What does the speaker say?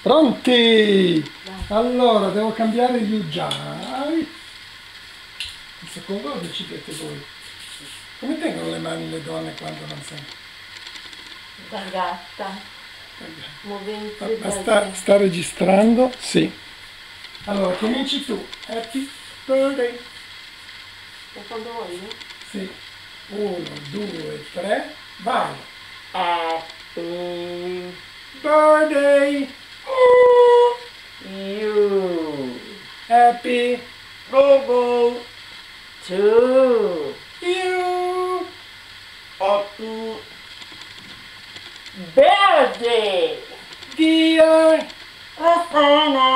Pronti? Allora, devo cambiare gli uggiai. Il secondo lo decidete voi. Come tengono le mani le donne quando non sentono? Da gatta. Movente Sta registrando? Sì. Allora, cominci tu. Happy birthday. E quando vuoi? Sì. 1, 2, 3, vai. Happy Birthday. you. Happy Birthday to you. happy birthday. Dear Rossana.